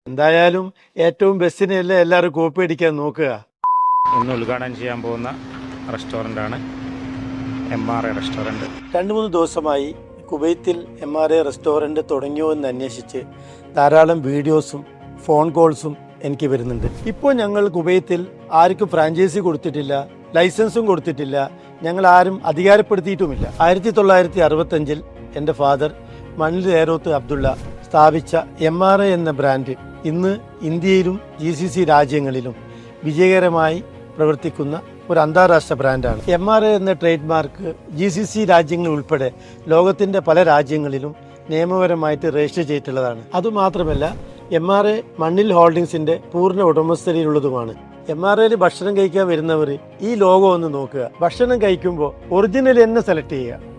എന്തായാലും ഏറ്റവും ബെസ്റ്റിനെയല്ലേ എല്ലാവരും കോപ്പി അടിക്കാൻ നോക്കുക. ഇന്ന് ഉദ്ഘാടനം ചെയ്യാൻ പോകുന്ന റെസ്റ്റോറൻ്റാണ് MRA റെസ്റ്റോറൻറ്റ്. 2-3 ദിവസമായി കുവൈത്തിൽ MRA റെസ്റ്റോറൻറ്റ് തുടങ്ങിയോ എന്ന് അന്വേഷിച്ച് ധാരാളം വീഡിയോസും ഫോൺ കോൾസും എനിക്ക് വരുന്നുണ്ട്. ഇപ്പോൾ ഞങ്ങൾ കുവൈത്തിൽ ആർക്കും ഫ്രാഞ്ചൈസി കൊടുത്തിട്ടില്ല, ലൈസൻസും കൊടുത്തിട്ടില്ല, ഞങ്ങൾ ആരും അധികാരപ്പെടുത്തിയിട്ടുമില്ല. 1965 എൻ്റെ ഫാദർ മണ്ണിൽ ഏരോത്ത് അബ്ദുള്ള സ്ഥാപിച്ച MRA എന്ന ബ്രാൻഡ് ഇന്ന് ഇന്ത്യയിലും GCC രാജ്യങ്ങളിലും വിജയകരമായി പ്രവർത്തിക്കുന്ന ഒരു അന്താരാഷ്ട്ര ബ്രാൻഡാണ്. MRA എന്ന ട്രേഡ് മാർക്ക് GCC രാജ്യങ്ങൾ ഉൾപ്പെടെ ലോകത്തിൻ്റെ പല രാജ്യങ്ങളിലും നിയമപരമായിട്ട് രജിസ്റ്റർ ചെയ്തിട്ടുള്ളതാണ്. അതുമാത്രമല്ല MRA മണ്ണിൽ ഹോൾഡിങ്സിൻ്റെ പൂർണ്ണ ഉടമസ്ഥതയിലുള്ളതുമാണ്. MRAയിൽ ഭക്ഷണം കഴിക്കാൻ വരുന്നവർ ഈ ലോഗോ ഒന്ന് നോക്കുക. ഭക്ഷണം കഴിക്കുമ്പോൾ ഒറിജിനൽ തന്നെ സെലക്ട് ചെയ്യുക.